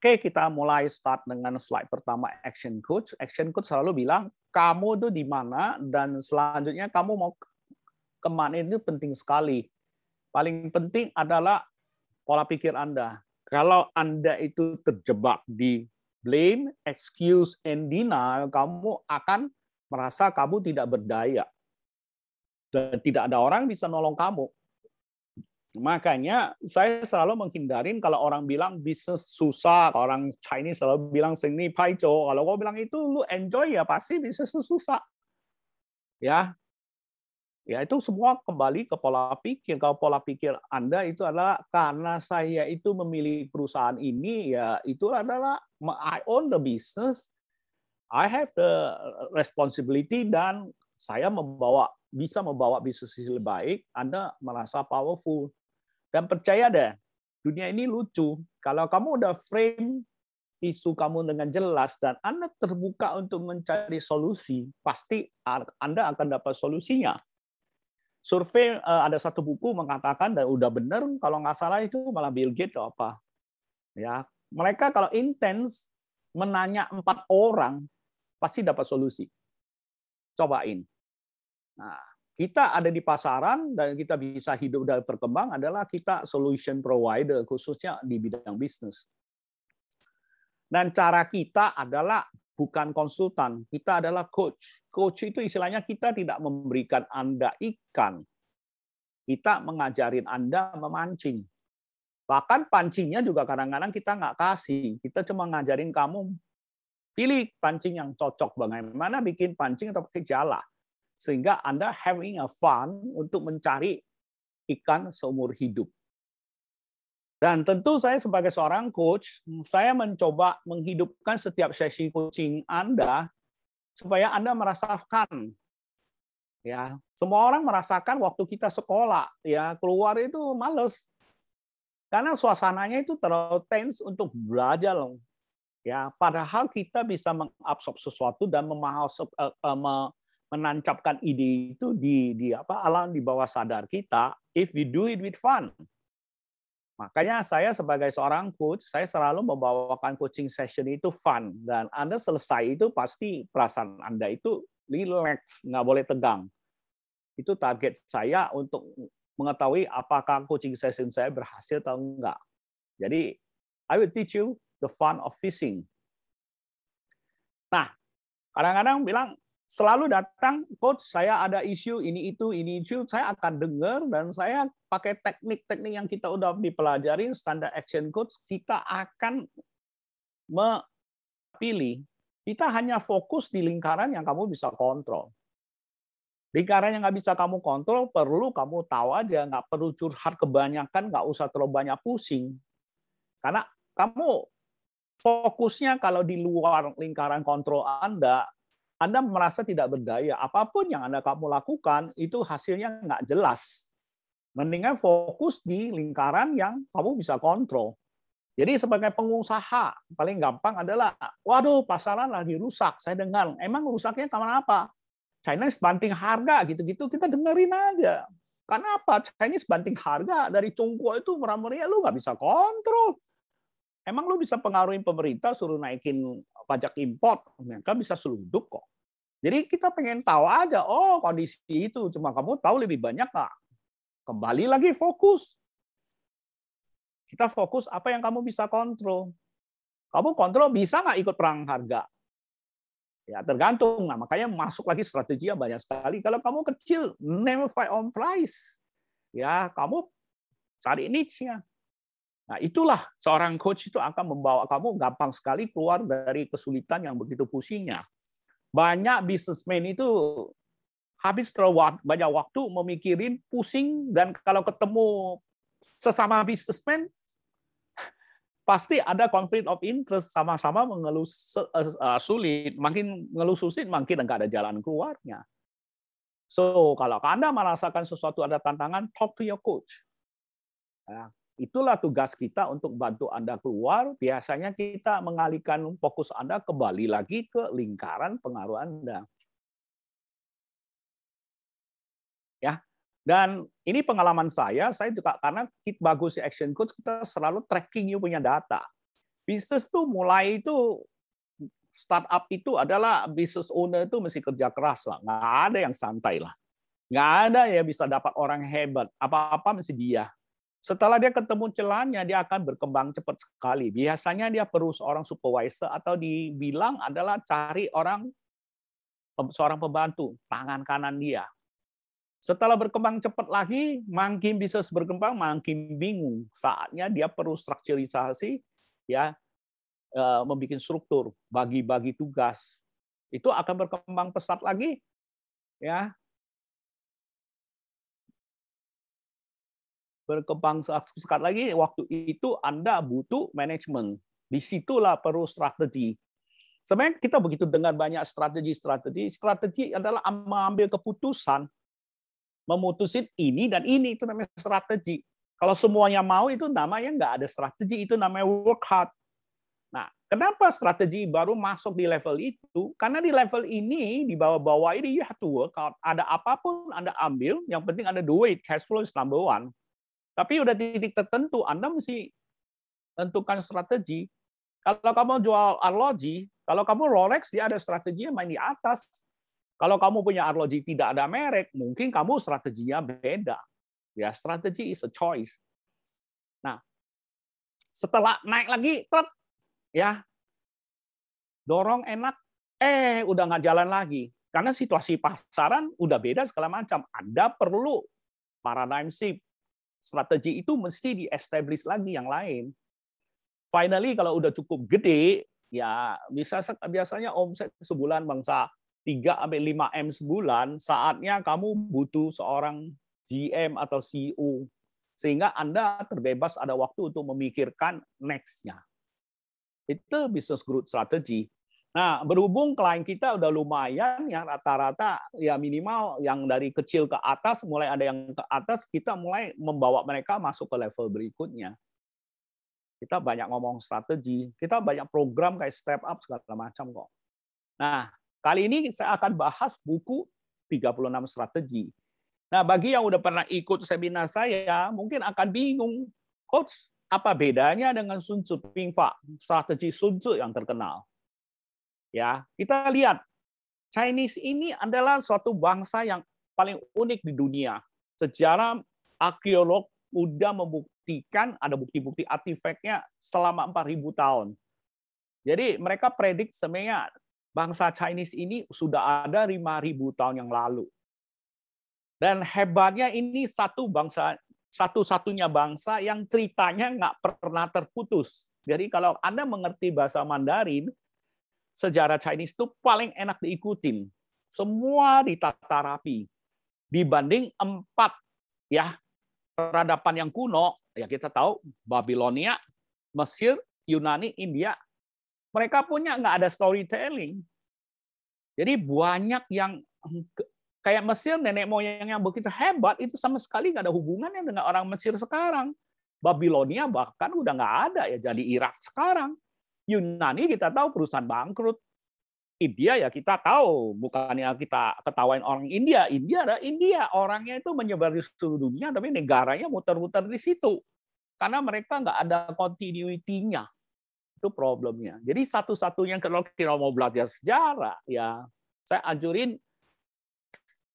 Oke, kita mulai start dengan slide pertama action coach. Action coach selalu bilang, kamu tuh di mana dan selanjutnya kamu mau kemana itu penting sekali. Paling penting adalah pola pikir Anda. Kalau Anda itu terjebak di blame, excuse, and denial, kamu akan merasa kamu tidak berdaya. Dan tidak ada orang bisa nolong kamu. Makanya saya selalu menghindarin kalau orang bilang bisnis susah, orang Chinese selalu bilang seni paijo. Kalau gue bilang itu lu enjoy ya pasti bisnis susah. Ya, ya itu semua kembali ke pola pikir. Kalau pola pikir Anda itu adalah karena saya itu memilih perusahaan ini, ya itu adalah I own the business, I have the responsibility dan saya bisa membawa bisnis lebih baik. Anda merasa powerful. Dan percaya deh, dunia ini lucu. Kalau kamu udah frame isu kamu dengan jelas dan Anda terbuka untuk mencari solusi, pasti Anda akan dapat solusinya. Survei ada satu buku mengatakan dan udah benar kalau nggak salah itu malah Bill Gates atau apa. Ya, mereka kalau intens menanya 4 orang pasti dapat solusi. Cobain. Nah, kita ada di pasaran dan kita bisa hidup dan berkembang adalah kita solution provider khususnya di bidang bisnis. Dan cara kita adalah bukan konsultan, kita adalah coach. Coach itu istilahnya kita tidak memberikan Anda ikan. Kita mengajarin Anda memancing. Bahkan pancingnya juga kadang-kadang kita nggak kasih. Kita cuma ngajarin kamu pilih pancing yang cocok, bagaimana bikin pancing atau pakai jala. Sehingga Anda having a fun untuk mencari ikan seumur hidup. Dan tentu saya sebagai seorang coach, saya mencoba menghidupkan setiap sesi coaching Anda supaya Anda merasakan. Ya, semua orang merasakan waktu kita sekolah, ya keluar itu males. Karena suasananya itu terlalu tense untuk belajar loh. Ya, padahal kita bisa mengabsorb sesuatu dan menancapkan ide itu di alam di bawah sadar kita if we do it with fun. Makanya saya sebagai seorang coach, saya selalu membawakan coaching session itu fun dan Anda selesai itu pasti perasaan Anda itu relax, nggak boleh tegang. Itu target saya untuk mengetahui apakah coaching session saya berhasil atau enggak. Jadi I will teach you the fun of fishing. Nah, kadang-kadang bilang selalu datang, coach saya ada isu ini itu, saya akan dengar dan saya pakai teknik-teknik yang kita udah dipelajarin standar action coach, kita akan memilih. Kita hanya fokus di lingkaran yang kamu bisa kontrol. Lingkaran yang nggak bisa kamu kontrol, perlu kamu tahu aja, nggak perlu curhat kebanyakan, nggak usah terlalu banyak pusing. Karena kamu fokusnya kalau di luar lingkaran kontrol Anda merasa tidak berdaya. Apapun yang kamu lakukan, itu hasilnya nggak jelas. Mendingan fokus di lingkaran yang kamu bisa kontrol. Jadi sebagai pengusaha, paling gampang adalah, waduh pasaran lagi rusak, saya dengar. Emang rusaknya karena apa? Chinese banting harga, gitu-gitu, kita dengerin aja. Karena apa? Chinese banting harga dari Tiongkok itu murah-meriah, lu nggak bisa kontrol. Emang lu bisa pengaruhin pemerintah suruh naikin pajak impor, mereka bisa seluduk kok. Jadi kita pengen tahu aja, oh kondisi itu, cuma kamu tahu lebih banyak nggak? Kembali lagi fokus. Kita fokus apa yang kamu bisa kontrol. Kamu kontrol bisa nggak ikut perang harga? Ya tergantung. Nah, makanya masuk lagi strateginya banyak sekali. Kalau kamu kecil, never fight on price. Ya, kamu cari niche-nya. Nah, itulah seorang coach itu akan membawa kamu gampang sekali keluar dari kesulitan yang begitu pusingnya. Banyak businessman itu habis terlalu banyak waktu memikirin, pusing, dan kalau ketemu sesama businessman, pasti ada konflik of interest, sama-sama mengeluh sulit. Makin ngeluh sulit, makin nggak ada jalan keluarnya. So, kalau Anda merasakan sesuatu ada tantangan, talk to your coach. Ya, itulah tugas kita untuk bantu Anda keluar. Biasanya kita mengalihkan fokus Anda kembali lagi ke lingkaran pengaruh Anda. Ya, dan ini pengalaman saya juga karena bagusnya action coach kita selalu tracking you punya data. Bisnis tuh mulai itu startup itu adalah business owner itu mesti kerja keras lah, nggak ada yang santai lah, nggak ada ya bisa dapat orang hebat, apa-apa mesti dia. Setelah dia ketemu celahnya, dia akan berkembang cepat sekali. Biasanya dia perlu seorang supervisor atau dibilang adalah cari seorang pembantu, tangan kanan dia. Setelah berkembang cepat lagi, makin bisnis berkembang, makin bingung. Saatnya dia perlu strukturisasi, ya, membuat struktur, bagi-bagi tugas. Itu akan berkembang pesat lagi, ya. Berkembang pesat lagi, waktu itu Anda butuh manajemen. Disitulah perlu strategi. Sebenarnya kita begitu dengar banyak strategi. Strategi adalah mengambil keputusan, memutusin ini dan ini, itu namanya strategi. Kalau semuanya mau itu namanya nggak ada strategi, itu namanya work hard. Nah, kenapa strategi baru masuk di level itu? Karena di level ini, di bawah-bawah ini, you have to work hard. Ada apapun Anda ambil, yang penting Anda duit, cash flow is number one. Tapi udah titik tertentu, Anda mesti tentukan strategi. Kalau kamu jual arloji, kalau kamu Rolex, dia ada strateginya main di atas. Kalau kamu punya arloji tidak ada merek, mungkin kamu strateginya beda. Ya, strategi is a choice. Nah, setelah naik lagi, ya, dorong enak, udah nggak jalan lagi. Karena situasi pasaran udah beda segala macam. Anda perlu paradigm shift. Strategi itu mesti di-establish lagi yang lain. Finally, kalau udah cukup gede, ya biasanya omset sebulan bangsa 3-5 M sebulan, saatnya kamu butuh seorang GM atau CEO. Sehingga Anda terbebas ada waktu untuk memikirkan next-nya. Itu business growth strategy. Nah, berhubung klien kita udah lumayan, yang rata-rata ya minimal yang dari kecil ke atas, mulai ada yang ke atas, kita mulai membawa mereka masuk ke level berikutnya. Kita banyak ngomong strategi, kita banyak program kayak step up segala macam kok. Nah, kali ini saya akan bahas buku 36 strategi. Nah, bagi yang udah pernah ikut seminar saya, mungkin akan bingung, Coach, apa bedanya dengan Sun Tzu Ping Fa, strategi Sun Tzu yang terkenal? Ya, kita lihat Chinese ini adalah suatu bangsa yang paling unik di dunia. Sejarah arkeolog udah membuktikan ada bukti-bukti artefaknya selama 4.000 tahun. Jadi mereka predik sebenarnya bangsa Chinese ini sudah ada 5.000 tahun yang lalu. Dan hebatnya ini satu-satunya bangsa yang ceritanya nggak pernah terputus. Jadi kalau Anda mengerti bahasa Mandarin, sejarah Chinese itu paling enak diikutin. Semua ditata rapi. Dibanding 4 ya peradaban yang kuno, ya kita tahu Babilonia, Mesir, Yunani, India, mereka punya nggak ada storytelling. Jadi banyak yang kayak Mesir, nenek moyang yang begitu hebat, itu sama sekali nggak ada hubungannya dengan orang Mesir sekarang. Babilonia bahkan udah nggak ada, ya jadi Irak sekarang. Yunani kita tahu perusahaan bangkrut. India ya kita tahu, bukannya kita ketawain orang India. India, orangnya itu menyebar di seluruh dunia, tapi negaranya muter-muter di situ. Karena mereka nggak ada continuity-nya. Itu problemnya. Jadi satu-satunya kalau kita mau belajar sejarah, ya saya anjurin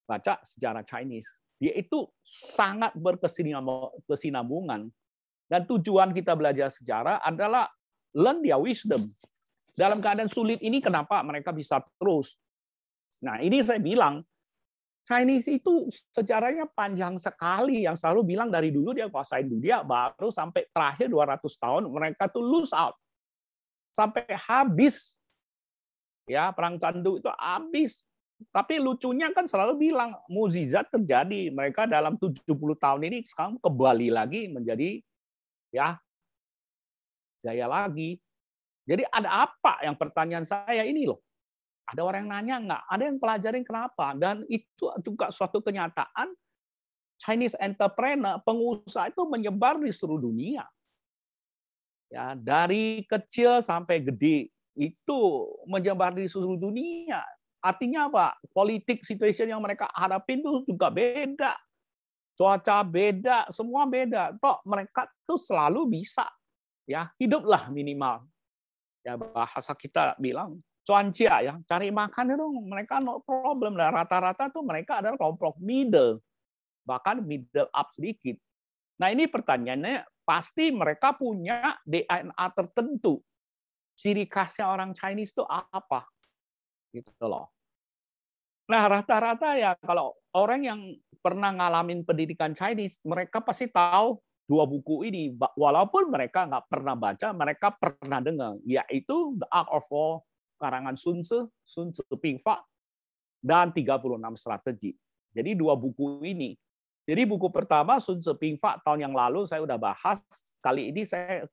baca sejarah Chinese. Dia itu sangat berkesinambungan. Dan tujuan kita belajar sejarah adalah learn their wisdom. Dalam keadaan sulit ini kenapa mereka bisa terus? Nah, ini saya bilang, Chinese itu sejarahnya panjang sekali. Yang selalu bilang dari dulu dia kuasain dunia, baru sampai terakhir 200 tahun mereka tuh lose out. Sampai habis. Ya, perang Candu itu habis. Tapi lucunya kan selalu bilang, mukjizat terjadi. Mereka dalam 70 tahun ini sekarang kembali lagi menjadi ya jaya lagi. Jadi ada apa yang pertanyaan saya ini loh. Ada orang yang nanya nggak? Ada yang pelajarin kenapa? Dan itu juga suatu kenyataan Chinese entrepreneur, pengusaha itu menyebar di seluruh dunia. Ya, dari kecil sampai gede itu menyebar di seluruh dunia. Artinya apa? Politik situation yang mereka hadapin itu juga beda. Cuaca beda, semua beda. Toh mereka tuh selalu bisa ya hiduplah minimal. Ya bahasa kita bilang cuancia ya, cari makan itu mereka no problem lah. Rata-rata tuh mereka adalah kelompok middle, bahkan middle up sedikit. Nah ini pertanyaannya, pasti mereka punya DNA tertentu. Ciri khasnya orang Chinese itu apa? Gitu loh. Nah rata-rata ya kalau orang yang pernah ngalamin pendidikan Chinese, mereka pasti tahu dua buku ini. Walaupun mereka nggak pernah baca, mereka pernah dengar, yaitu The Art of War karangan Sun Tzu, Sun Tzu Pingfa, dan 36 Strategi. Jadi dua buku ini. Jadi buku pertama Sun Tzu Pingfa tahun yang lalu saya udah bahas. Kali ini saya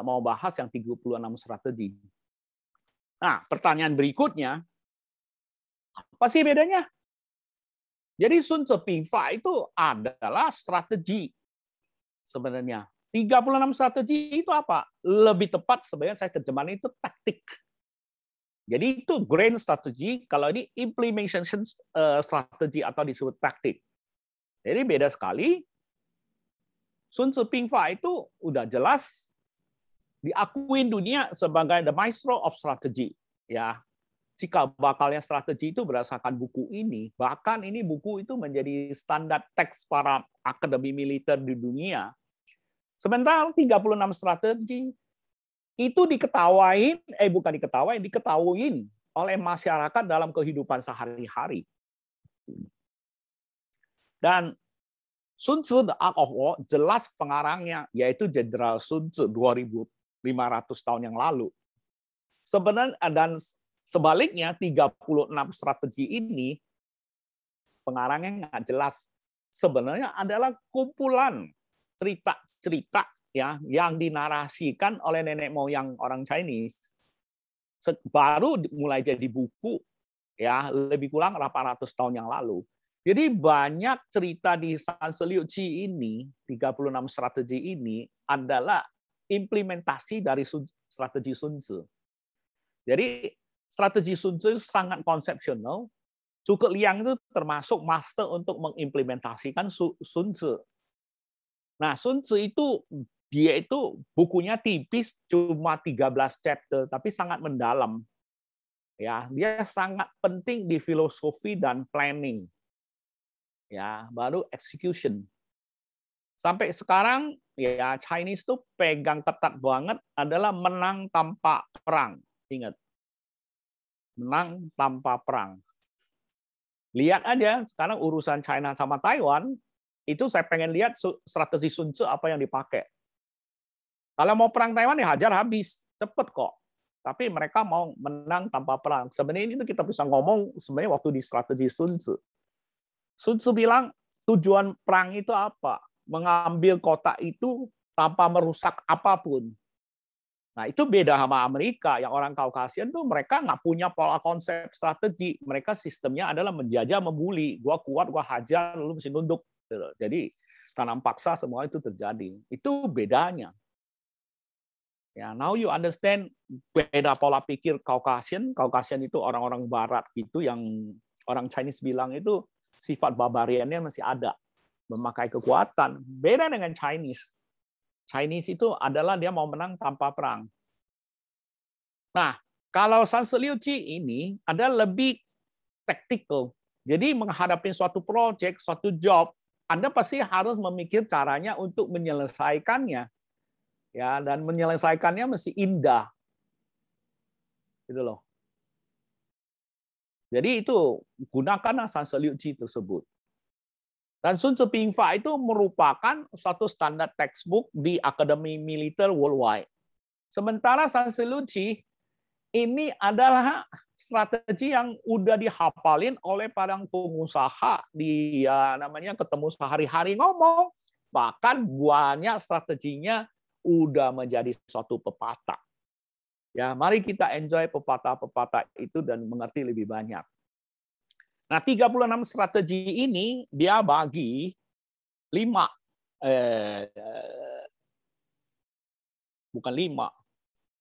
mau bahas yang 36 Strategi. Nah, pertanyaan berikutnya, apa sih bedanya? Jadi Sun Tzu Pingfa itu adalah strategi sebenarnya. 36 strategi itu apa? Lebih tepat sebenarnya saya terjemahin itu taktik. Jadi itu grand strategy, kalau ini implementation strategi atau disebut taktik. Jadi beda sekali. Sun Tzu Pingfa itu udah jelas diakuin dunia sebagai the maestro of strategy. Ya, jika bakalnya strategi itu berdasarkan buku ini, bahkan ini buku itu menjadi standar teks para akademi militer di dunia. Sementara 36 strategi itu diketawain oleh masyarakat dalam kehidupan sehari-hari. Dan Sun Tzu The Art of War jelas pengarangnya yaitu Jenderal Sun Tzu 2500 tahun yang lalu. Sebenarnya dan sebaliknya 36 strategi ini pengarangnya nggak jelas. Sebenarnya adalah kumpulan cerita-cerita ya yang dinarasikan oleh nenek moyang orang Chinese. Baru mulai jadi buku ya lebih kurang 800 tahun yang lalu. Jadi banyak cerita di San Liu Qi ini, 36 strategi ini adalah implementasi dari strategi Sun Tzu. Jadi strategi Sun Tzu sangat konsepsional. Zhuge Liang itu termasuk master untuk mengimplementasikan Sun Tzu. Nah, Sun Tzu itu dia itu bukunya tipis, cuma 13 chapter, tapi sangat mendalam. Ya, dia sangat penting di filosofi dan planning. Ya, baru execution. Sampai sekarang ya Chinese tuh pegang ketat banget adalah menang tanpa perang. Ingat. Menang tanpa perang. Lihat aja sekarang urusan China sama Taiwan, itu saya pengen lihat strategi Sun Tzu apa yang dipakai. Kalau mau perang Taiwan ya hajar habis, cepet kok. Tapi mereka mau menang tanpa perang. Sebenarnya ini kita bisa ngomong sebenarnya waktu di strategi Sun Tzu. Sun Tzu bilang tujuan perang itu apa? Mengambil kota itu tanpa merusak apapun. Nah, itu beda sama Amerika. Yang orang Kaukasian tuh mereka nggak punya pola konsep strategi. Mereka sistemnya adalah menjajah, membuli. Gua kuat, gua hajar, lu mesti nunduk. Jadi tanam paksa semua itu terjadi. Itu bedanya. Ya, now you understand beda pola pikir Kaukasian. Kaukasian itu orang-orang Barat gitu yang orang Chinese bilang itu sifat barbariannya masih ada, memakai kekuatan. Beda dengan Chinese. Chinese itu adalah dia mau menang tanpa perang. Nah, kalau San Liu Qi ini ada lebih tactical. Jadi menghadapi suatu project, suatu job, Anda pasti harus memikir caranya untuk menyelesaikannya. Ya, dan menyelesaikannya mesti indah. Gitu loh. Jadi itu gunakanlah San Liu Qi tersebut. Dan Sun Tzu Pingfa itu merupakan suatu standar textbook di Akademi Militer Worldwide. Sementara San Liu Qi ini adalah strategi yang udah dihafalin oleh para pengusaha di ya namanya ketemu sehari-hari ngomong. Bahkan banyak strateginya udah menjadi suatu pepatah. Ya, mari kita enjoy pepatah-pepatah itu dan mengerti lebih banyak. Nah, 36 strategi ini dia bagi 5 bukan 5.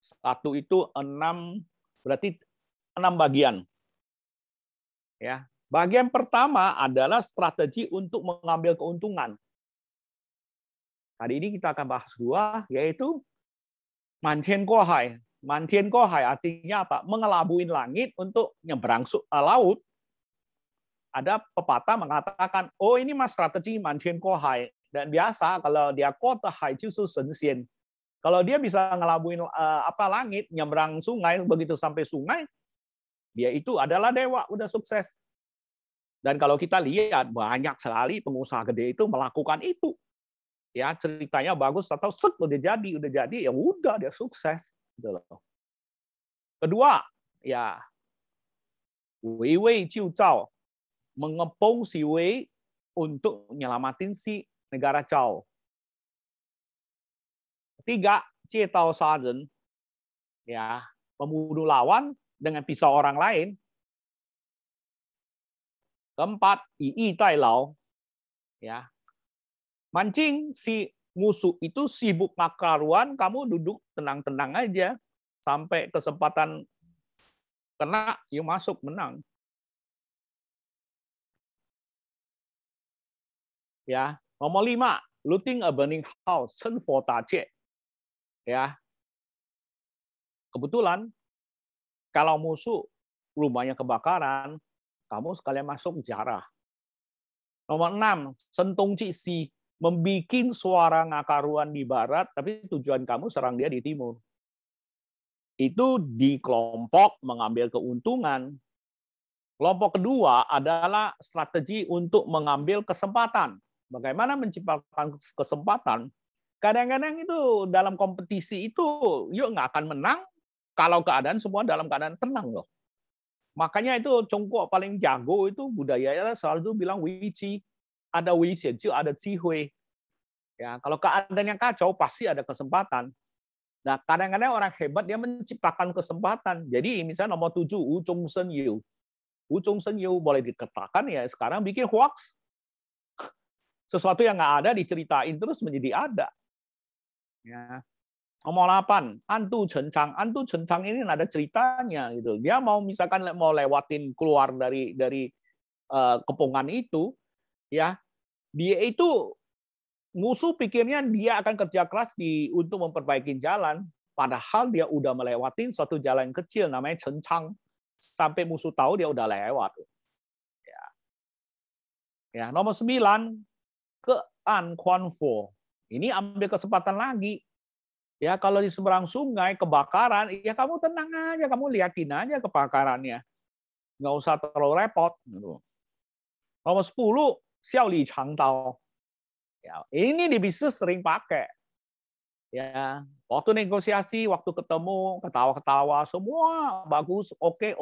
Satu itu 6, berarti 6 bagian. Ya. Bagian pertama adalah strategi untuk mengambil keuntungan. Hari ini kita akan bahas 2, yaitu Manchen Guohai, Mantian kohai artinya apa? Mengelabuin langit untuk nyebrang laut. Ada pepatah mengatakan, oh ini mas strategi mantian kohai. Dan biasa kalau dia kota hai justru sensian. Kalau dia bisa ngelabuin langit, nyebrang sungai, begitu sampai sungai, dia itu adalah dewa, udah sukses. Dan kalau kita lihat banyak sekali pengusaha gede itu melakukan itu. Ya, ceritanya bagus atau udah jadi ya udah dia sukses gitu loh. Kedua, ya Wei Wei Jiu Zhao, mengepung si Wei untuk nyelamatin si negara Zhao. Ketiga, Jie Tao Saren, ya, membunuh lawan dengan pisau orang lain. Keempat, Yi Tai Lao, ya, mancing si musuh itu sibuk makaruan, kamu duduk tenang-tenang aja sampai kesempatan kena, yuk masuk menang. Ya, nomor 5, looting a burning house, Chen Fo Ta Jie. Ya, kebetulan kalau musuh rumahnya kebakaran, kamu sekalian masuk jarah. Nomor 6, Sentung Ci Si, membikin suara ngakaruan di barat, tapi tujuan kamu serang dia di timur. Itu di kelompok mengambil keuntungan. Kelompok kedua adalah strategi untuk mengambil kesempatan. Bagaimana menciptakan kesempatan? Kadang-kadang itu dalam kompetisi itu, yuk nggak akan menang kalau keadaan semua dalam keadaan tenang loh. Makanya itu Tiongkok paling jago itu budayanya selalu bilang wici, ada wici, ada jihui. Ya, kalau keadaannya kacau pasti ada kesempatan. Nah, kadang-kadang orang hebat dia menciptakan kesempatan. Jadi misalnya nomor 7 Wu Zhong Shen Yu. Wu Zhong Shen Yu boleh dikatakan ya sekarang bikin hoax. Sesuatu yang nggak ada diceritain terus menjadi ada. Ya. Nomor 8, Antu Cencang. Antu Cencang ini ada ceritanya gitu. Dia mau misalkan mau lewatin keluar dari kepungan itu, ya. Dia itu musuh pikirnya dia akan kerja keras untuk memperbaiki jalan, padahal dia udah melewatin suatu jalan kecil namanya Cencang. Sampai musuh tahu dia udah lewat. Ya. Ya, nomor 9, Ke An Quan Fo. Ini ambil kesempatan lagi. Ya, kalau di seberang sungai kebakaran, ya kamu tenang aja, kamu liatin aja kebakarannya. Nggak usah terlalu repot. Nomor 10, Xiao Li Chang Dao. Ya, ini di bisnis sering pakai. Ya, waktu negosiasi, waktu ketemu, ketawa-ketawa, semua bagus, oke,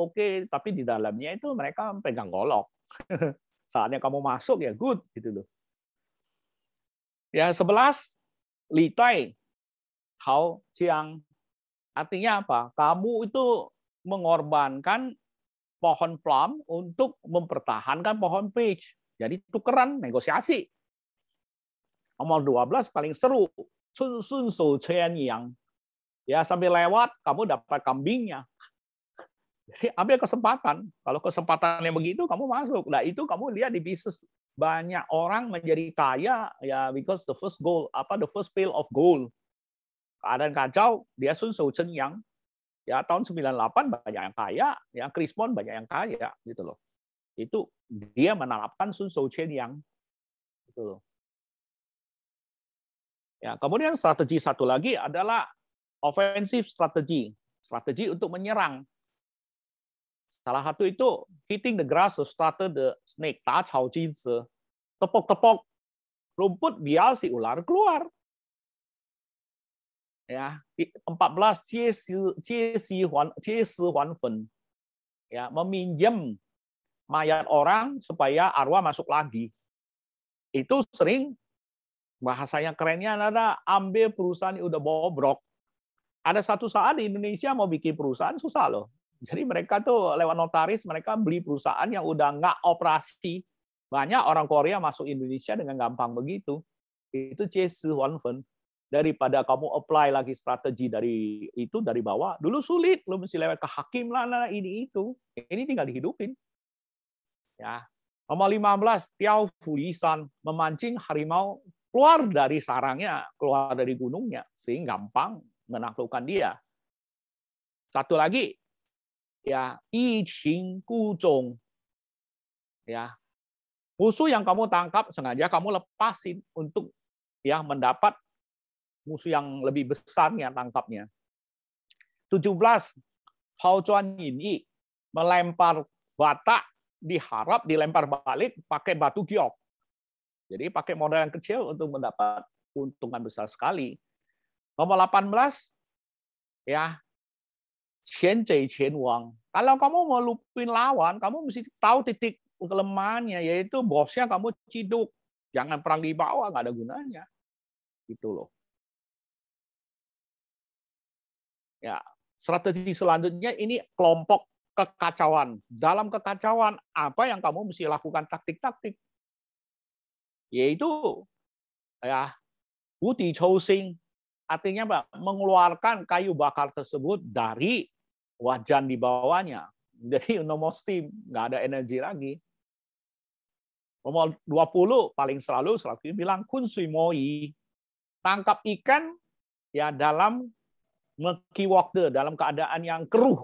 tapi di dalamnya itu mereka pegang golok. Saatnya kamu masuk ya good gitu loh. Ya, 11, Li Tai Hao Jiang. Artinya apa? Kamu itu mengorbankan pohon plum untuk mempertahankan pohon peach. Jadi tukeran, negosiasi. Nomor 12 paling seru. Sun Sun Shou Chen Yang. Ya, sambil lewat, kamu dapat kambingnya. Jadi ambil kesempatan. Kalau kesempatannya begitu, kamu masuk. Nah, itu kamu lihat di bisnis. Banyak orang menjadi kaya, ya, because the first pail of gold. Keadaan kacau, dia Sun Shou Chen Yang. Ya, tahun 98 banyak yang kaya, ya Chris Mon banyak yang kaya gitu loh. Itu dia menerapkan Sun Shou Chen Yang gitu loh. Ya, kemudian strategi satu lagi adalah offensive strategi, strategi untuk menyerang. Salah satu itu hitting the grass to startle the snake, ta chao jin se. Tepok-tepok rumput biar si ular keluar. Ya, 14 jie si huan fen. Ya, meminjam mayat orang supaya arwah masuk lagi. Itu sering bahasanya kerennya adalah ambil perusahaan yang udah bobrok. Ada satu saat di Indonesia mau bikin perusahaan susah loh. Jadi mereka tuh lewat notaris mereka beli perusahaan yang udah nggak operasi. Banyak orang Korea masuk Indonesia dengan gampang begitu. Itu jie si huan fen. Daripada kamu apply lagi strategi dari bawah, dulu sulit, lu mesti lewat ke hakim lah, ini itu. Ini tinggal dihidupin. Ya. Nomor 15, Tiao Fulisan, memancing harimau keluar dari sarangnya, keluar dari gunungnya, sehingga gampang menaklukkan dia. Satu lagi, ya, yi qing gu zhong. Ya, musuh yang kamu tangkap sengaja kamu lepasin untuk ya mendapat musuh yang lebih besarnya tangkapnya. 17, Pao Chuan Yin Yi, melempar bata diharap dilempar balik pakai batu giok. Jadi pakai modal yang kecil untuk mendapat keuntungan besar sekali. Nomor 18, ya, Qian Zai Qian Wang. Kalau kamu mau lupin lawan, kamu mesti tahu titik kelemahannya, yaitu bosnya kamu ciduk. Jangan perang di bawah, nggak ada gunanya. Gitu loh. Ya, strategi selanjutnya ini kelompok kekacauan. Dalam kekacauan, apa yang kamu mesti lakukan taktik-taktik? Yaitu ya, Wudi Chousing, artinya Pak, mengeluarkan kayu bakar tersebut dari wajan di bawahnya. Jadi nomor steam, nggak ada energi lagi. Nomor 20 paling selalu bilang kun sui moi, tangkap ikan ya dalam meki waktu, dalam keadaan yang keruh.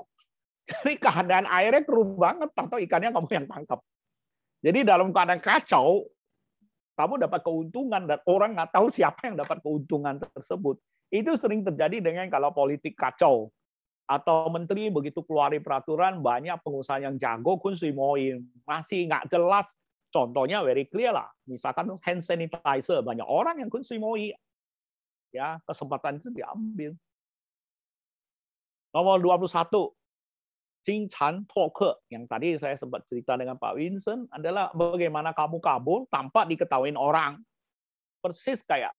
Jadi keadaan airnya keruh banget, atau ikannya kamu yang tangkap. Jadi dalam keadaan kacau, kamu dapat keuntungan dan orang nggak tahu siapa yang dapat keuntungan tersebut. Itu sering terjadi dengan kalau politik kacau atau menteri begitu keluarin peraturan, banyak pengusaha yang jago kun sui moi masih nggak jelas. Contohnya very clear lah, misalkan hand sanitizer, banyak orang yang kun sui moi, ya kesempatan itu diambil. Nomor 21, Jing Chan Toke, yang tadi saya sempat cerita dengan Pak Vincent, adalah bagaimana kamu kabur tanpa diketahui orang. Persis kayak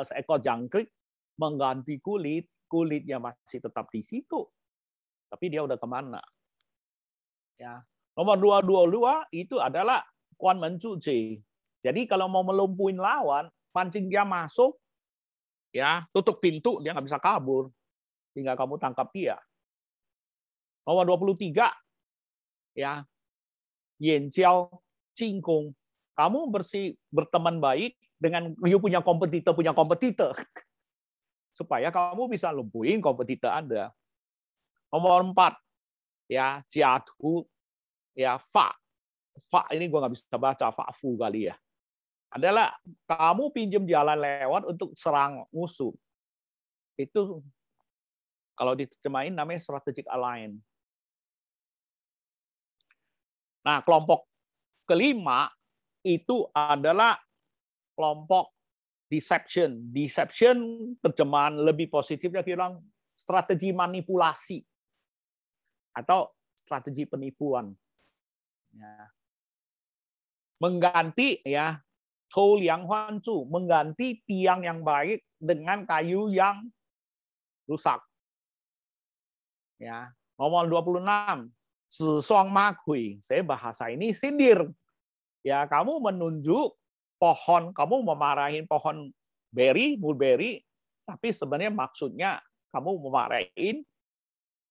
seekor jangkrik mengganti kulit, kulitnya masih tetap di situ, tapi dia udah kemana. Ya. Nomor 222 itu adalah Kuan Mencu Ji. Jadi kalau mau melumpuhin lawan, pancing dia masuk, ya tutup pintu, dia nggak bisa kabur. Tinggal kamu tangkap dia. Nomor 23, ya, Yen Jiao Jingkong. Kamu berteman baik dengan you punya kompetitor. Supaya kamu bisa lumpuhin kompetitor Anda. Nomor 4, ya, Jiatu, ya, Fa. Fa ini gue nggak bisa baca, Fa Fu kali ya. Adalah kamu pinjam jalan lewat untuk serang musuh. Itu kalau diterjemahin namanya strategic alliance. Nah, kelompok kelima itu adalah kelompok deception. Deception terjemahan lebih positifnya bilang strategi manipulasi atau strategi penipuan. Ya. Mengganti ya Tou Liang Huan Zu, mengganti tiang yang baik dengan kayu yang rusak. Ya. Nomor 26, Zisuang Ma Kui. Saya bahasa ini sindir. Ya, kamu menunjuk pohon, kamu memarahin pohon mulberry, tapi sebenarnya maksudnya kamu memarahin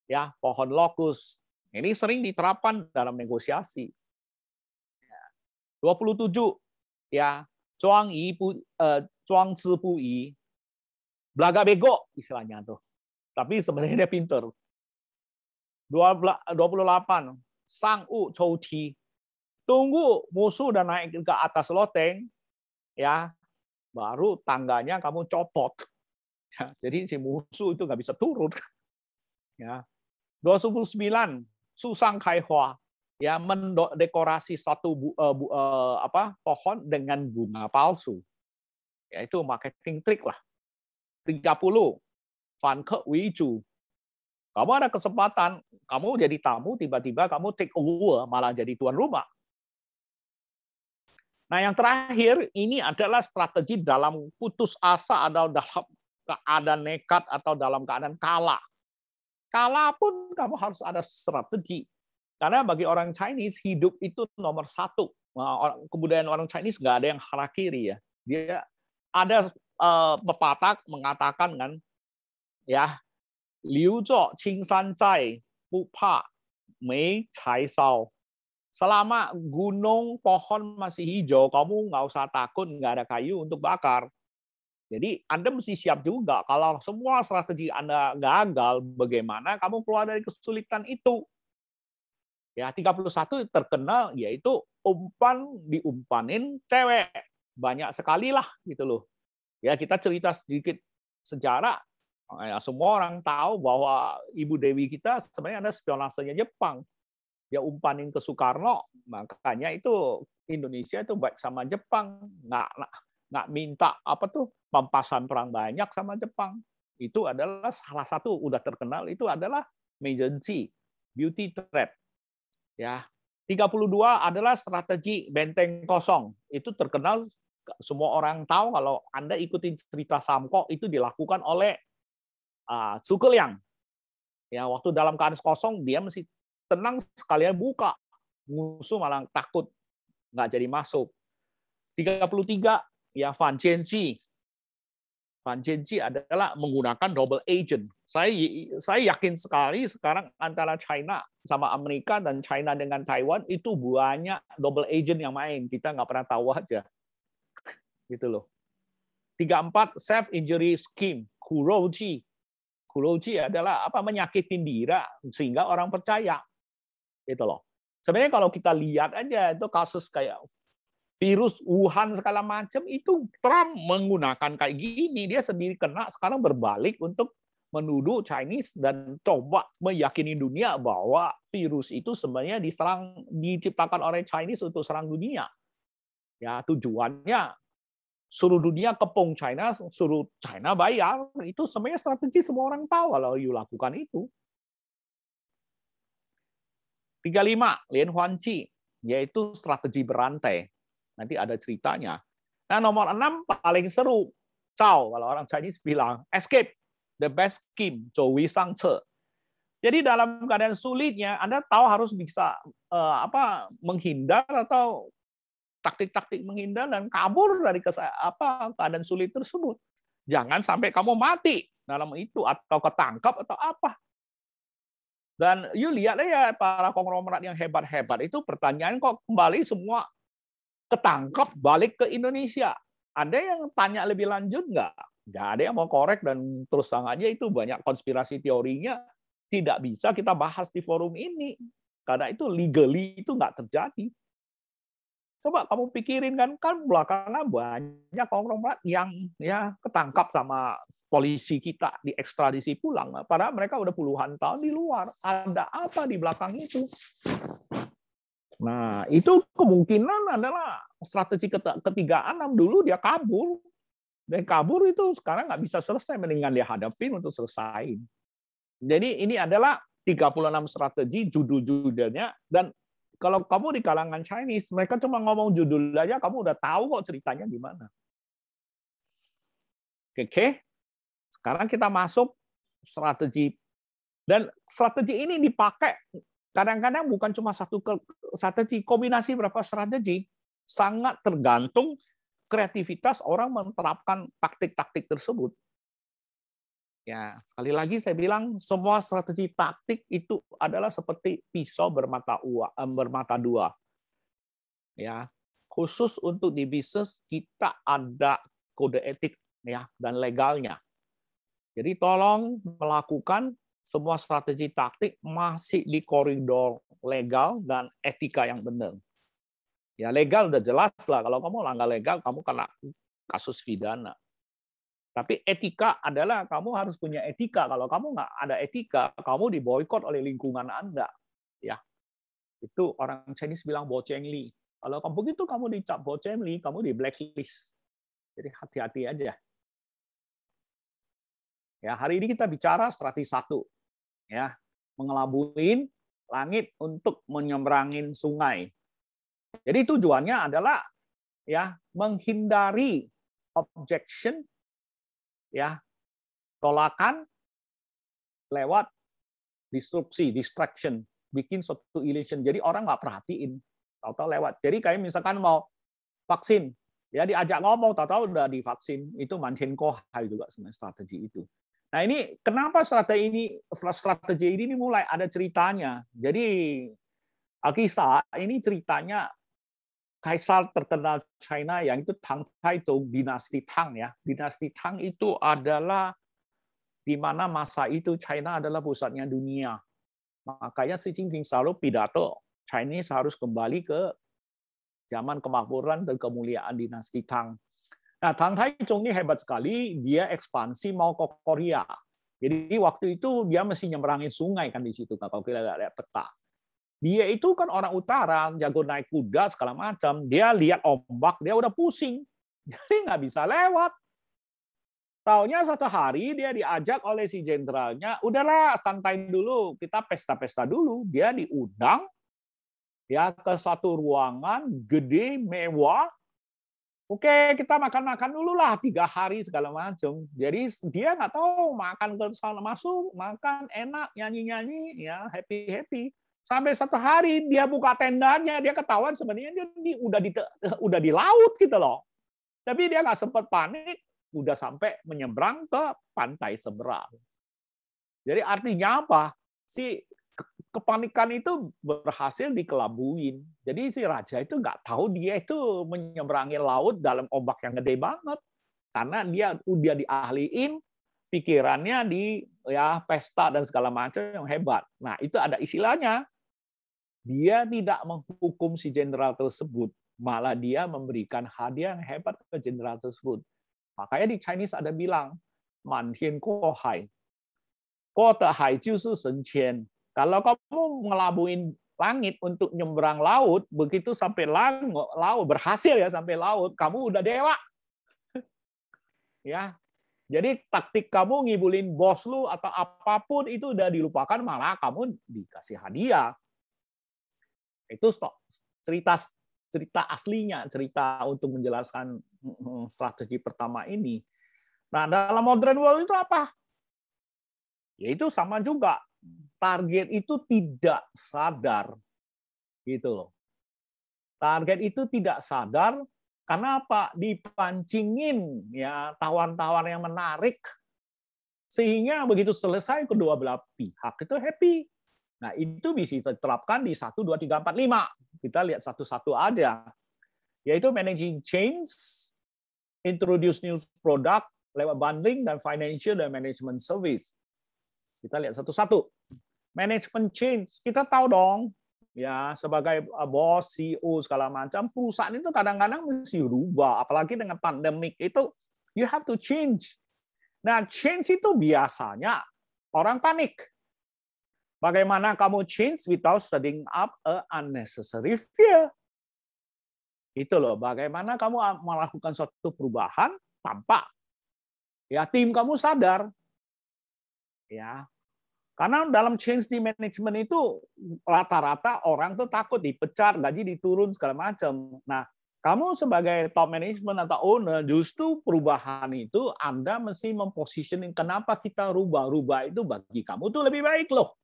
ya pohon lokus. Ini sering diterapkan dalam negosiasi. 27, ya, Zhuang Zi Bu Yi, belaga bego istilahnya tuh. Tapi sebenarnya dia pinter. 28, Sang U Chou Ti, tunggu musuh dan naik ke atas loteng, ya, baru tangganya kamu copot. Ya, jadi si musuh itu nggak bisa turun. Ya. 29, Susang Kai Hua, ya, mendekorasi satu pohon dengan bunga palsu. Ya, itu marketing trik lah. 30, Fan Ke Wei Ju. Kamu ada kesempatan, kamu jadi tamu, tiba-tiba kamu take over, malah jadi tuan rumah. Nah, yang terakhir, ini adalah strategi dalam putus asa atau dalam keadaan nekat atau dalam keadaan kalah. Kalah pun kamu harus ada strategi. Karena bagi orang Chinese, hidup itu nomor satu. Kebudayaan orang Chinese nggak ada yang harakiri ya. Dia ada pepatah mengatakan kan, ya, Liu Zhou Qing San Zai, Bu Pa Mei Cai Sao. Selama gunung pohon masih hijau, kamu nggak usah takut nggak ada kayu untuk bakar. Jadi Anda mesti siap juga kalau semua strategi Anda gagal, bagaimana kamu keluar dari kesulitan itu. Ya, 31 terkenal yaitu diumpanin cewek. Banyak sekali lah gitu loh. Ya, kita cerita sedikit sejarah. Ya, semua orang tahu bahwa Ibu Dewi kita sebenarnya ada spionasenya Jepang. Dia umpanin ke Soekarno, makanya itu Indonesia itu baik sama Jepang, nggak minta apa tuh pampasan perang banyak sama Jepang. Itu adalah salah satu udah terkenal itu adalah emergency beauty trap. Ya, 32 adalah strategi benteng kosong. Itu terkenal, semua orang tahu kalau Anda ikutin cerita Samko itu dilakukan oleh Zhuge Liang. Ya, waktu dalam keadaan kosong dia mesti tenang sekalian buka. Musuh malah takut nggak jadi masuk. 33 ya Fan Jianji. Fan Jianji adalah menggunakan double agent. Saya yakin sekali sekarang antara China sama Amerika dan China dengan Taiwan itu banyak double agent yang main. Kita nggak pernah tahu aja. Gitu loh. 34 self injury scheme, Kuroji. Kuroji adalah apa menyakitin diri sehingga orang percaya. Gitu loh. Sebenarnya kalau kita lihat aja itu kasus kayak virus Wuhan segala macam itu Trump menggunakan kayak gini, dia sendiri kena, sekarang berbalik untuk menuduh Chinese dan coba meyakini dunia bahwa virus itu sebenarnya diciptakan oleh Chinese untuk serang dunia. Ya, tujuannya suruh dunia kepung China, suruh China bayar. Itu sebenarnya strategi semua orang tahu kalau you lakukan itu. 35, Lien Huanqi, yaitu strategi berantai. Nanti ada ceritanya. Nah, nomor 6 paling seru. Cao, kalau orang Chinese bilang, escape, the best scheme, Zhou Wei Sang Ce. Jadi dalam keadaan sulitnya, Anda tahu harus bisa menghindar atau taktik-taktik menghindar dan kabur dari keadaan sulit tersebut. Jangan sampai kamu mati dalam itu atau ketangkap atau apa. Dan you lihat ya para konglomerat yang hebat-hebat itu pertanyaan kok kembali semua ketangkap balik ke Indonesia. Ada yang tanya lebih lanjut nggak? Nggak ada yang mau korek dan terus terang aja itu banyak konspirasi teorinya tidak bisa kita bahas di forum ini karena itu legally itu nggak terjadi. Coba kamu pikirin kan belakangan banyak konglomerat yang ya ketangkap sama polisi kita diekstradisi pulang. Padahal mereka udah puluhan tahun di luar. Ada apa di belakang itu? Nah, itu kemungkinan adalah strategi ketiga enam dulu dia kabur. Dan kabur itu sekarang nggak bisa selesai, mendingan dia hadapin untuk selesai. Jadi ini adalah 36 strategi judul-judulnya, dan kalau kamu di kalangan Chinese, mereka cuma ngomong judul aja, kamu udah tahu kok ceritanya gimana. Oke, sekarang kita masuk strategi. Dan strategi ini dipakai kadang-kadang bukan cuma satu strategi, kombinasi berapa strategi. Sangat tergantung kreativitas orang menerapkan taktik-taktik tersebut. Ya, sekali lagi saya bilang semua strategi taktik itu adalah seperti pisau bermata dua. Ya, khusus untuk di bisnis kita ada kode etik ya dan legalnya. Jadi tolong melakukan semua strategi taktik masih di koridor legal dan etika yang benar. Ya legal udah jelas lah, kalau kamu langgar legal kamu kena kasus pidana. Tapi etika adalah kamu harus punya etika. Kalau kamu nggak ada etika, kamu diboikot oleh lingkungan Anda. Ya, itu orang Chinese bilang bocengli. Kalau kamu begitu kamu dicap bocengli, kamu di blacklist. Jadi hati-hati aja. Ya, hari ini kita bicara strategi 1. Ya, mengelabuin langit untuk menyeberangin sungai. Jadi tujuannya adalah ya menghindari objection, ya tolakan lewat disrupsi, distraction, bikin suatu illusion. Jadi orang nggak perhatiin, tahu-tahu lewat. Jadi kayak misalkan mau vaksin, ya diajak ngomong, tahu-tahu udah divaksin. Itu manchen kohai juga sebenarnya strategi itu. Nah ini kenapa strategi ini mulai ada ceritanya. Jadi Alkisah ini ceritanya kaisar terkenal China yang itu Tang Taitung, dinasti Tang ya. Dinasti Tang itu adalah di mana masa itu China adalah pusatnya dunia. Makanya Xi Jinping selalu pidato Chinese harus kembali ke zaman kemakmuran dan kemuliaan dinasti Tang. Nah, Tang Taichung ini hebat sekali, dia ekspansi mau ke Korea. Jadi waktu itu dia mesti nyeberangin sungai kan di situ kalau kita lihat peta. Dia itu kan orang utara, jago naik kuda segala macam. Dia lihat ombak, dia udah pusing. Jadi nggak bisa lewat. Taunya satu hari dia diajak oleh si jenderalnya, udahlah santai dulu, kita pesta-pesta dulu. Dia diundang ya ke satu ruangan gede mewah. Oke, kita makan-makan dulu lah 3 hari segala macam. Jadi dia nggak tahu makan ke sana masuk, makan enak, nyanyi-nyanyi, ya happy-happy. Sampai satu hari dia buka tendanya, dia ketahuan sebenarnya dia udah di laut gitu loh. Tapi dia nggak sempat panik, udah sampai menyeberang ke pantai seberang. Jadi artinya apa? Si kepanikan itu berhasil dikelabuin. Jadi si raja itu nggak tahu dia itu menyeberangi laut dalam ombak yang gede banget. Karena dia udah diahliin, pikirannya di ya pesta dan segala macam yang hebat. Nah, itu ada istilahnya. Dia tidak menghukum si jenderal tersebut, malah dia memberikan hadiah yang hebat ke jenderal tersebut. Makanya di Chinese ada bilang, Man Tian Guo Hai. Guo de Hai jiu shi Shen Qian. Kalau kamu ngelabuin langit untuk nyebrang laut, begitu sampai laut berhasil ya sampai laut, kamu udah dewa. Ya. Jadi taktik kamu ngibulin bos lu atau apapun itu udah dilupakan, malah kamu dikasih hadiah. Itu cerita aslinya, cerita untuk menjelaskan strategi pertama ini. Nah, dalam modern world itu apa? Yaitu sama juga. Target itu tidak sadar. Gitu loh. Target itu tidak sadar karena apa? Dipancingin ya tawar-tawar yang menarik sehingga begitu selesai kedua belah pihak itu happy. Nah, itu bisa diterapkan di 1, 2, 3, 4, 5. Kita lihat satu-satu aja. Yaitu managing change, introduce new product lewat bundling, dan financial dan management service. Kita lihat satu-satu. Management change, kita tahu dong, ya sebagai bos, CEO, segala macam, perusahaan itu kadang-kadang mesti rubah. Apalagi dengan pandemik itu, you have to change. Nah, change itu biasanya orang panik. Bagaimana kamu change without setting up a unnecessary fear? Itu loh, bagaimana kamu melakukan suatu perubahan tanpa ya tim kamu sadar. Ya. Karena dalam change di manajemen itu rata-rata orang tuh takut dipecat, gaji diturun segala macam. Nah, kamu sebagai top management atau owner, justru perubahan itu Anda mesti mempositioning kenapa kita rubah itu bagi kamu tuh lebih baik loh.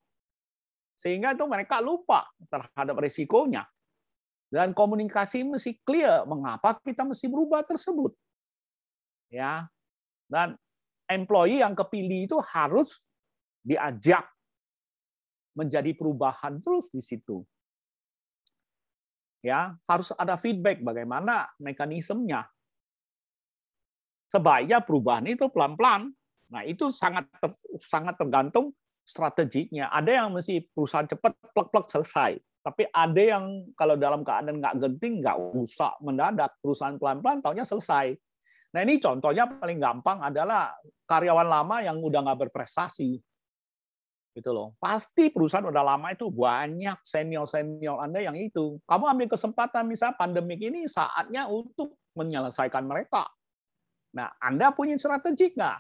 Sehingga itu mereka lupa terhadap risikonya. Dan komunikasi mesti clear mengapa kita mesti berubah tersebut. Ya. Dan employee yang kepilih itu harus diajak menjadi perubahan terus di situ. Ya, harus ada feedback bagaimana mekanismenya. Sebaiknya perubahan itu pelan-pelan. Nah, itu sangat tergantung strateginya. Ada yang mesti perusahaan cepat plek-plek selesai. Tapi ada yang kalau dalam keadaan nggak genting, nggak usah mendadak. Perusahaan pelan-pelan, taunya selesai. Nah, ini contohnya paling gampang adalah karyawan lama yang udah nggak berprestasi. Gitu loh. Pasti perusahaan udah lama itu banyak senior-senior Anda yang itu. Kamu ambil kesempatan, misalnya pandemik ini saatnya untuk menyelesaikan mereka. Nah, Anda punya strategi nggak?